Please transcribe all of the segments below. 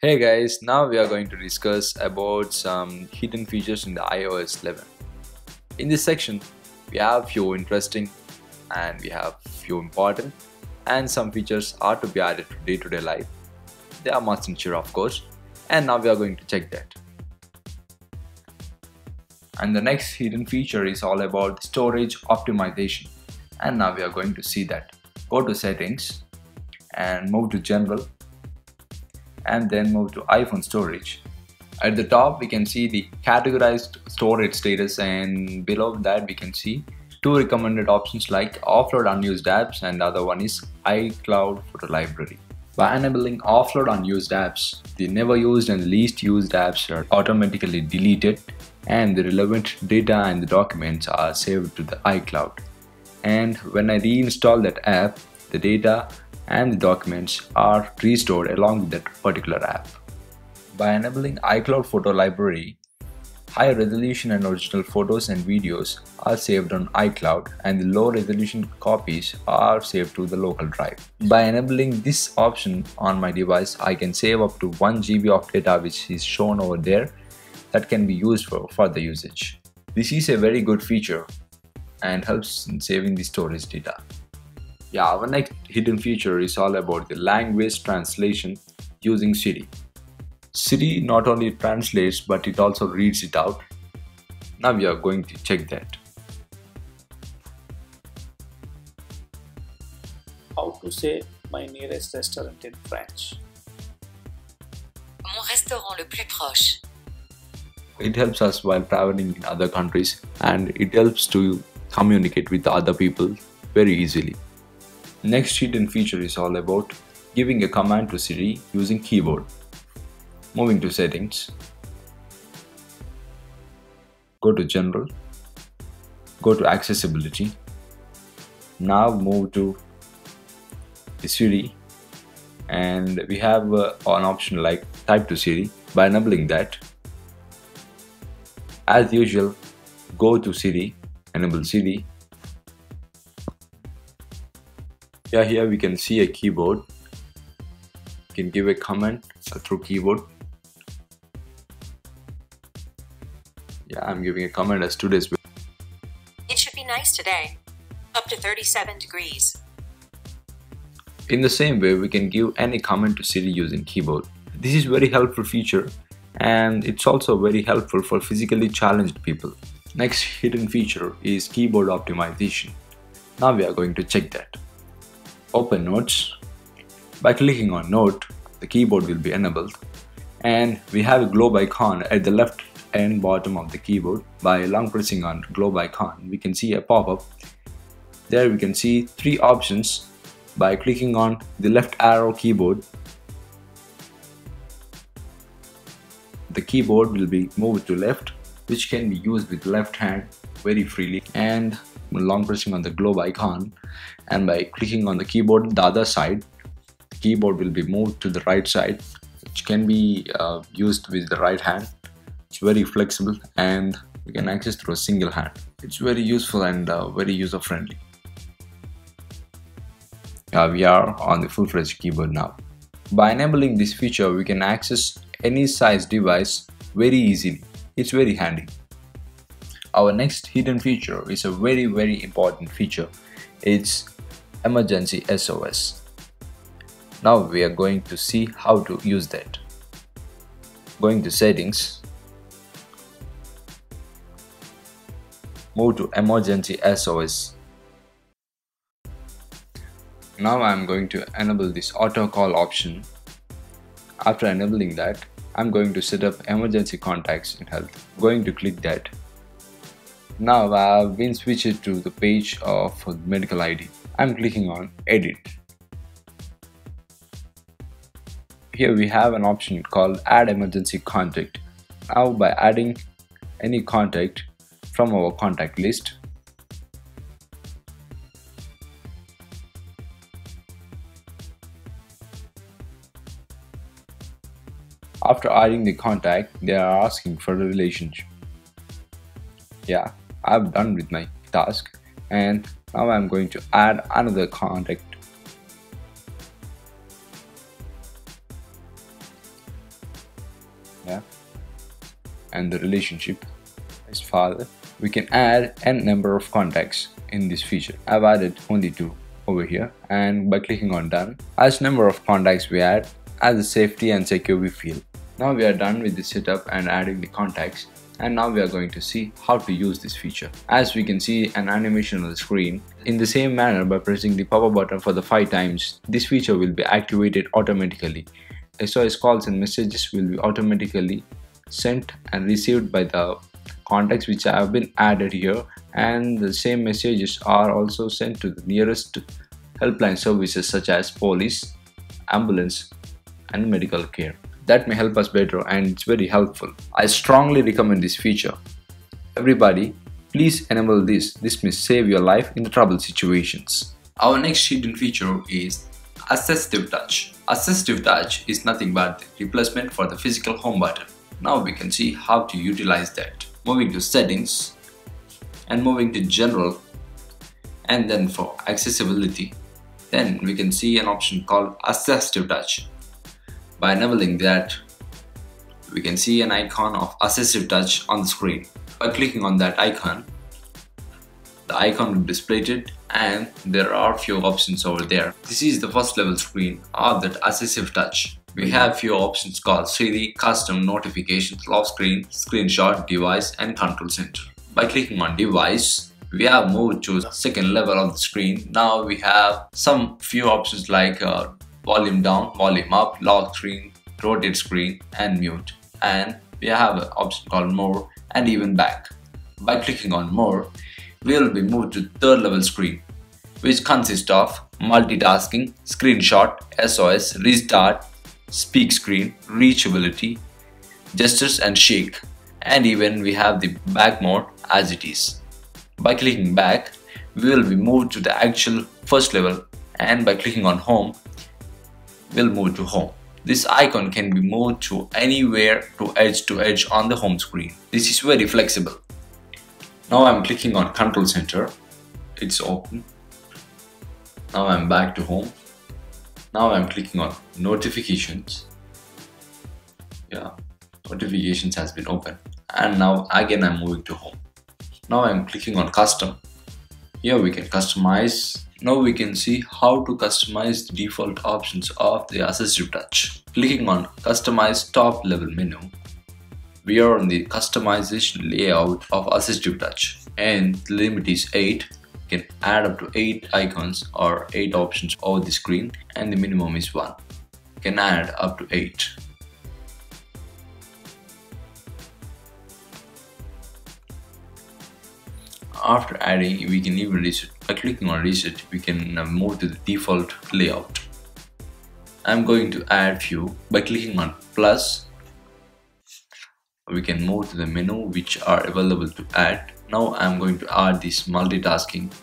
Hey guys, now we are going to discuss about some hidden features in the iOS 11. In this section, we have few interesting and we have few important and some features are to be added to day-to-day life. They are must ensure of course, and now we are going to check that. And the next hidden feature is all about storage optimization, and now we are going to see that. Go to settings and move to general and then move to iPhone storage. At the top we can see the categorized storage status, and below that we can see two recommended options like offload unused apps, and the other one is iCloud photo library. By enabling offload unused apps, the never used and least used apps are automatically deleted and the relevant data and the documents are saved to the iCloud. And when I reinstall that app, the data and the documents are restored along with that particular app. By enabling iCloud photo library, high resolution and original photos and videos are saved on iCloud and the low resolution copies are saved to the local drive. By enabling this option on my device, I can save up to 1 GB of data, which is shown over there, that can be used for further usage. This is a very good feature and helps in saving the storage data. Yeah, our next hidden feature is all about the language translation using Siri. Siri not only translates but it also reads it out. Now we are going to check that. How to say my nearest restaurant in French? Mon restaurant le plus proche. It helps us while traveling in other countries and it helps to communicate with other people very easily. Next hidden feature is all about giving a command to Siri using keyboard. Moving to settings, go to general, go to accessibility. Now move to the Siri and we have an option like type to Siri. By enabling that, as usual, go to Siri, enable Siri. Yeah, here we can see a keyboard. You can give a command through keyboard. Yeah, I'm giving a command as today's weather. It should be nice today. Up to 37 degrees. In the same way, we can give any command to Siri using keyboard. This is very helpful feature and it's also very helpful for physically challenged people. Next hidden feature is keyboard optimization. Now we are going to check that. Open Notes. By clicking on Note, the keyboard will be enabled and we have a globe icon at the left and bottom of the keyboard. By long pressing on globe icon, we can see a pop-up. There we can see three options. By clicking on the left arrow keyboard, the keyboard will be moved to left, which can be used with left hand very freely, and long pressing on the globe icon and by clicking on the keyboard the other side, the keyboard will be moved to the right side, which can be used with the right hand. It's very flexible and we can access through a single hand. It's very useful and very user friendly. We are on the full-fledged keyboard now. By enabling this feature, we can access any size device very easily. It's very handy. Our next hidden feature is a very important feature. It's emergency SOS. Now we are going to see how to use that. Going to settings, move to emergency SOS. Now I am going to enable this auto call option. After enabling that, I'm going to set up emergency contacts in health. Going to click that. Now I have been switched to the page of medical ID. I'm clicking on edit. Here we have an option called add emergency contact. Now by adding any contact from our contact list, after adding the contact, they are asking for the relationship. Yeah, I've done with my task and now I'm going to add another contact. and the relationship is father. We can add n number of contacts in this feature. I've added only 2 over here, and by clicking on done, as number of contacts we add, as the safety and secure we feel. Now we are done with the setup and adding the contacts, and now we are going to see how to use this feature. As we can see an animation on the screen, in the same manner by pressing the power button for the 5 times, this feature will be activated automatically. SOS calls and messages will be automatically sent and received by the contacts which have been added here, and the same messages are also sent to the nearest helpline services such as police, ambulance and medical care. That may help us better, and it's very helpful. I strongly recommend this feature. Everybody, please enable this. This may save your life in the trouble situations. Our next hidden feature is Assistive Touch. Assistive Touch is nothing but the replacement for the physical home button. Now we can see how to utilize that. Moving to settings and moving to general, and then for accessibility, then we can see an option called Assistive Touch. By enabling that, we can see an icon of Assistive Touch on the screen. By clicking on that icon, the icon will be displayed and there are few options over there. This is the first level screen of that Assistive Touch. We have few options called Siri, Custom, Notifications, Lock Screen, Screenshot, Device and Control Center. By clicking on Device, we have moved to the second level of the screen. Now we have some few options like volume down, volume up, lock screen, rotate screen and mute. And we have an option called More and even back. By clicking on More, we will be moved to third level screen, which consists of multitasking, screenshot, SOS, restart, speak screen, reachability, gestures and shake, and even we have the back mode as it is. By clicking back, we will be moved to the actual first level, and by clicking on home, we'll move to home. This icon can be moved to anywhere to edge on the home screen. This is very flexible. Now I'm clicking on Control Center. It's open. Now I'm back to home. Now I'm clicking on Notifications. Yeah, Notifications has been open. And now again I'm moving to home. Now I'm clicking on Custom. Here we can customize. Now we can see how to customize the default options of the Assistive Touch. Clicking on Customize Top Level menu, we are on the customization layout of Assistive Touch, and the limit is 8. You can add up to 8 icons or 8 options over the screen, and the minimum is 1. You can add up to 8. After adding, we can even reset. By clicking on reset, we can move to the default layout. I'm going to add few. By clicking on plus, we can move to the menu which are available to add. Now I'm going to add this multitasking.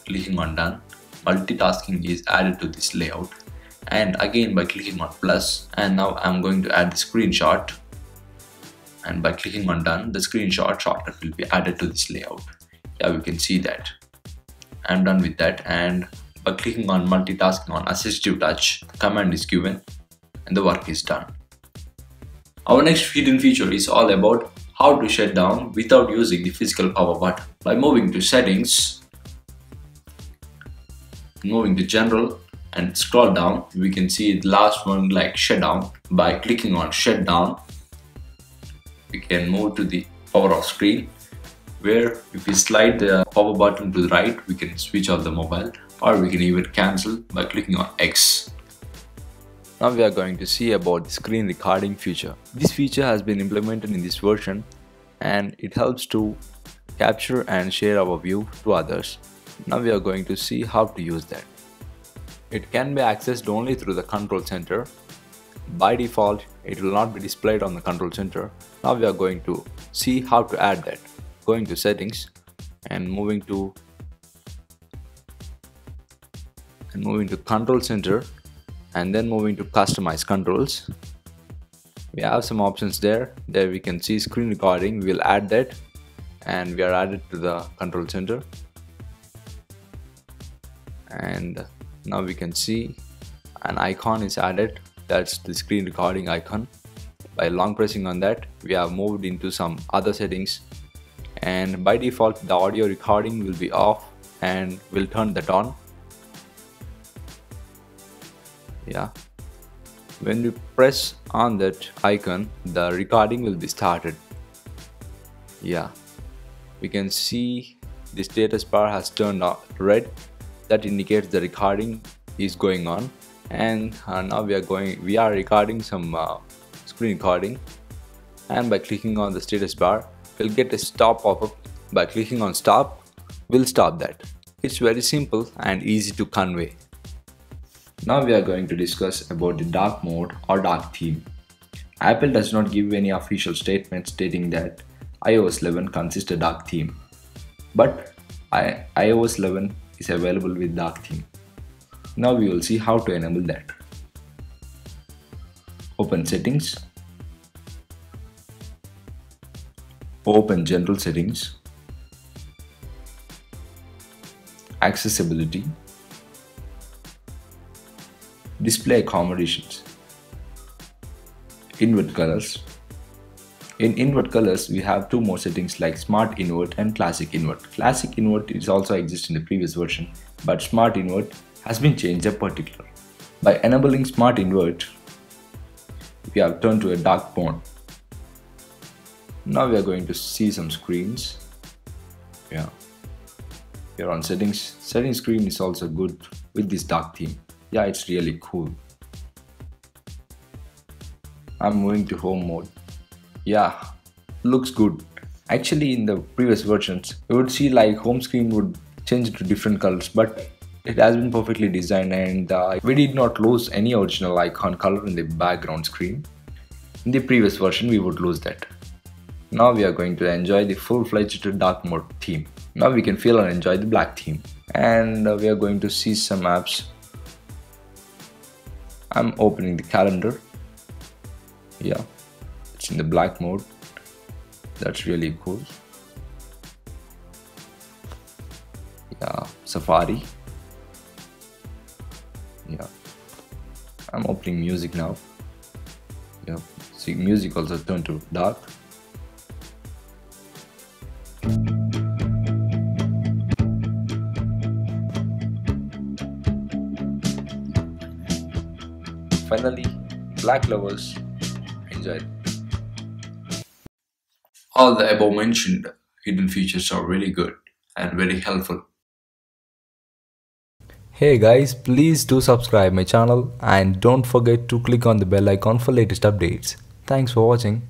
Clicking on done, multitasking is added to this layout, and again by clicking on plus, and now I'm going to add the screenshot, and by clicking on done, the screenshot shortcut will be added to this layout. Yeah, we can see that. I'm done with that, and by clicking on multitasking on Assistive Touch, the command is given and the work is done. Our next hidden feature is all about how to shut down without using the physical power button. By moving to settings, moving to general and scroll down, we can see the last one like shutdown. By clicking on shutdown, we can move to the power off screen, where if we slide the power button to the right, we can switch off the mobile, or we can even cancel by clicking on X. Now we are going to see about the screen recording feature. This feature has been implemented in this version, and it helps to capture and share our view to others. Now we are going to see how to use that. It can be accessed only through the control center. By default, it will not be displayed on the control center. Now we are going to see how to add that. Going to settings and moving to control center, and then moving to customize controls. We have some options there. There we can see screen recording. We will add that, and we are added to the control center. And now we can see an icon is added. That's the screen recording icon. By long pressing on that, we have moved into some other settings, and by default the audio recording will be off, and we'll turn that on. Yeah, when we press on that icon, the recording will be started. Yeah, we can see the status bar has turned red. That indicates the recording is going on. And now we are recording some screen recording, and by clicking on the status bar we'll get a stop pop-up. By clicking on stop, we'll stop that. It's very simple and easy to convey. Now we are going to discuss about the dark mode or dark theme. Apple does not give any official statement stating that iOS 11 consists of dark theme, but iOS 11 is available with dark theme. Now we will see how to enable that. Open settings, open general settings, accessibility, display accommodations, invert colors. In invert colors, we have two more settings like smart invert and classic invert. Classic invert is also exist in the previous version, but smart invert has been changed in particular. By enabling smart invert, we have turned to a dark mode. Now we are going to see some screens. Yeah, here on settings. Settings screen is also good with this dark theme. Yeah, it's really cool. I'm moving to home mode. Yeah, looks good. Actually, in the previous versions, you would see like home screen would change to different colors, but it has been perfectly designed, and we did not lose any original icon color in the background screen. In the previous version, we would lose that. Now we are going to enjoy the full-fledged dark mode theme. Now we can feel and enjoy the black theme, and we are going to see some apps. I'm opening the calendar. Yeah, it's in the black mode. That's really cool. Yeah, Safari. Yeah, I'm opening music now. Yeah, see, music also turned to dark. Finally, black lovers, enjoy it. All the above mentioned hidden features are really good and very helpful. Hey guys, please do subscribe my channel and don't forget to click on the bell icon for latest updates. Thanks for watching.